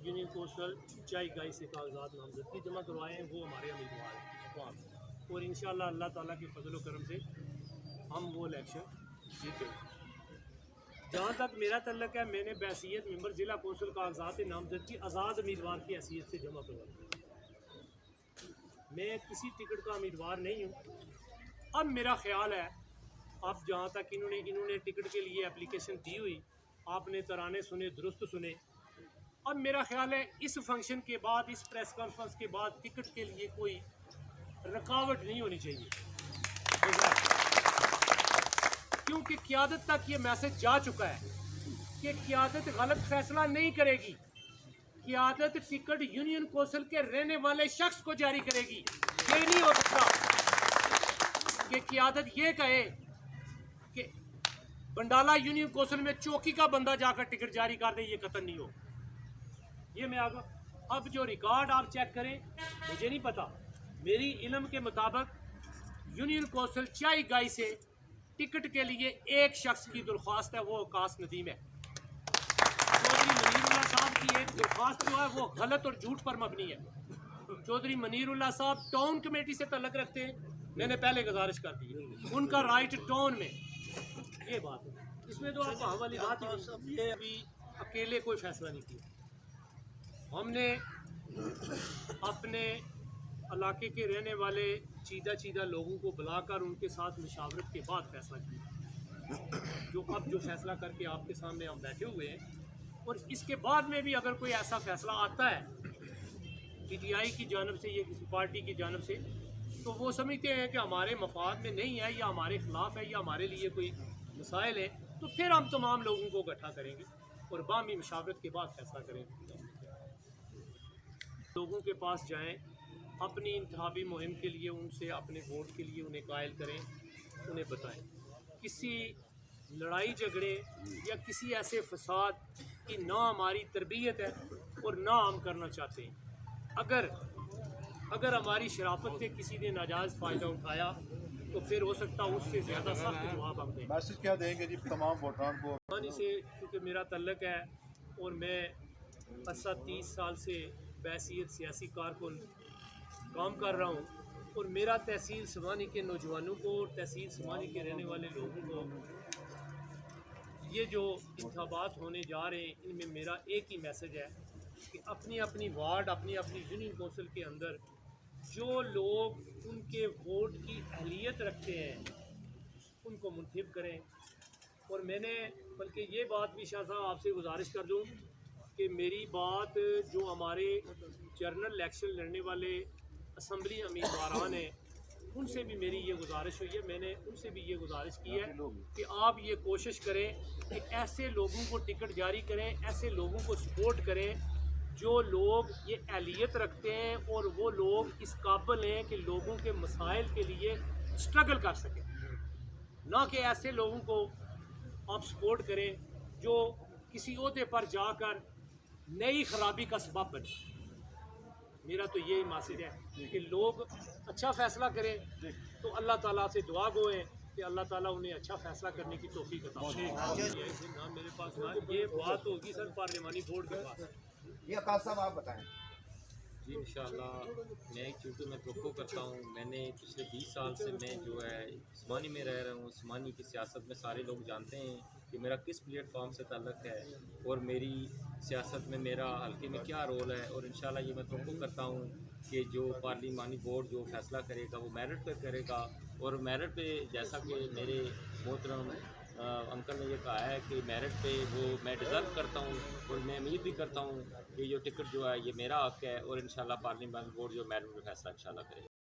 Union coastal چائی گائی سے کاغذات نامزدگی جمع کروائے ہیں، وہ ہمارے امیدوار ہیں وہاں پہ، اور انشاءاللہ اللہ تعالیٰ کے فضل و کرم سے ہم وہ الیکشن جیتے ہیں۔ جہاں تک میرا تعلق ہے، میں نے بحیثیت ممبر ضلع کونسل کاغذات نامزدگی آزاد امیدوار کی حیثیت سے جمع کروائی، میں کسی ٹکٹ کا امیدوار نہیں ہوں۔ اب میرا خیال ہے، اب جہاں تک انہوں نے ٹکٹ کے لیے اپلیکیشن دی ہوئی، آپ نے ترانے سنے، درست سنے، اب میرا خیال ہے اس فنکشن کے بعد، اس پریس کانفرنس کے بعد ٹکٹ کے لیے کوئی رکاوٹ نہیں ہونی چاہیے، کیونکہ قیادت تک یہ میسج جا چکا ہے کہ قیادت غلط فیصلہ نہیں کرے گی، قیادت ٹکٹ یونین کونسل کے رہنے والے شخص کو جاری کرے گی۔ یہ نہیں ہو سکتا کہ قیادت یہ کہے کہ بنڈالہ یونین کونسل میں چوکی کا بندہ جا کر ٹکٹ جاری کر دے، یہ قطعاً نہیں ہو۔ یہ میں آگا اب جو ریکارڈ آپ چیک کریں، مجھے نہیں پتا، میری علم کے مطابق یونین کونسل چائی گائی سے ٹکٹ کے لیے ایک شخص کی درخواست ہے، وہ وقاص ندیم ہے۔ چودھری منیر اللہ صاحب کی ایک درخواست جو ہے وہ غلط اور جھوٹ پر مبنی ہے۔ چودھری منیر اللہ صاحب ٹاؤن کمیٹی سے تعلق رکھتے ہیں، میں نے پہلے گزارش کر دی، ان کا رائٹ ٹاؤن میں، یہ بات ہے۔ اس میں تو آپ والی بات ہی یہ ابھی اکیلے کوئی فیصلہ نہیں کیا، ہم نے اپنے علاقے کے رہنے والے چیدہ لوگوں کو بلا کر ان کے ساتھ مشاورت کے بعد فیصلہ کیا، جو فیصلہ کر کے آپ کے سامنے ہم بیٹھے ہوئے ہیں۔ اور اس کے بعد میں بھی اگر کوئی ایسا فیصلہ آتا ہے پی ٹی آئی کی جانب سے یا کسی پارٹی کی جانب سے، تو وہ سمجھتے ہیں کہ ہمارے مفاد میں نہیں ہے یا ہمارے خلاف ہے یا ہمارے لیے کوئی مسائل ہے، تو پھر ہم تمام لوگوں کو اکٹھا کریں گے اور باہمی مشاورت کے بعد فیصلہ کریں گے۔ لوگوں کے پاس جائیں، اپنی انتخابی مہم کے لیے ان سے اپنے ووٹ کے لیے انہیں قائل کریں، انہیں بتائیں۔ کسی لڑائی جھگڑے یا کسی ایسے فساد کی نہ ہماری تربیت ہے اور نہ ہم کرنا چاہتے ہیں۔ اگر ہماری شرافت سے کسی نے ناجائز فائدہ اٹھایا تو پھر ہو سکتا اس سے زیادہ سخت جواب ہم دیں۔ میسج کیا دیں گے جی تمام ووٹران کو؟ سے چونکہ میرا تعلق ہے اور میں 30 سال سے بحیثیت سیاسی کارکن کام کر رہا ہوں، اور میرا تحصیل سمانی کے نوجوانوں کو اور تحصیل سمانی کے رہنے والے لوگوں کو یہ جو انتخابات ہونے جا رہے ہیں، ان میں میرا ایک ہی میسج ہے کہ اپنی اپنی وارڈ، اپنی یونین کونسل کے اندر جو لوگ ان کے ووٹ کی اہلیت رکھتے ہیں ان کو منتخب کریں۔ اور میں نے بلکہ یہ بات بھی شاہ صاحب آپ سے گزارش کر دوں کہ میری بات جو ہمارے جنرل الیکشن لڑنے والے اسمبلی امیدواران ہیں ان سے بھی میری یہ گزارش ہوئی ہے، میں نے ان سے بھی یہ گزارش کی ہے کہ آپ یہ کوشش کریں کہ ایسے لوگوں کو ٹکٹ جاری کریں، ایسے لوگوں کو سپورٹ کریں جو لوگ یہ اہلیت رکھتے ہیں اور وہ لوگ اس قابل ہیں کہ لوگوں کے مسائل کے لیے سٹرگل کر سکیں، نہ کہ ایسے لوگوں کو آپ سپورٹ کریں جو کسی عہدے پر جا کر نئی خرابی کا سبب بنے۔ میرا تو یہی میسج ہے کہ لوگ اچھا فیصلہ کریں، تو اللہ تعالیٰ سے دعا گو ہیں کہ اللہ تعالیٰ انہیں اچھا فیصلہ کرنے کی توفیق عطا فرمائے۔ نہ میرے پاس نہ یہ بات ہوگی سر پارلیمانی بورڈ کے پاس۔ یہ آقاز صاحب آپ بتائیں۔ جی انشاءاللہ میں چونکہ میں توقع کرتا ہوں، میں نے پچھلے 20 سال سے میں جو ہے سمانی میں رہ رہا ہوں، سمانی کی سیاست میں سارے لوگ جانتے ہیں کہ میرا کس پلیٹ فارم سے تعلق ہے اور میری سیاست میں میرا حلقے میں کیا رول ہے، اور انشاءاللہ یہ میں توقع کرتا ہوں کہ جو پارلیمانی بورڈ جو فیصلہ کرے گا وہ میرٹ پہ کرے گا، اور میرٹ پہ جیسا کہ میرے محترم انکل نے یہ کہا ہے کہ میرٹ پہ وہ میں ڈیزرو کرتا ہوں، اور میں امید بھی کرتا ہوں کہ یہ ٹکٹ جو ہے یہ میرا حق ہے، اور انشاءاللہ پارلیمانی بورڈ جو میرٹ پہ فیصلہ انشاءاللہ کرے گا۔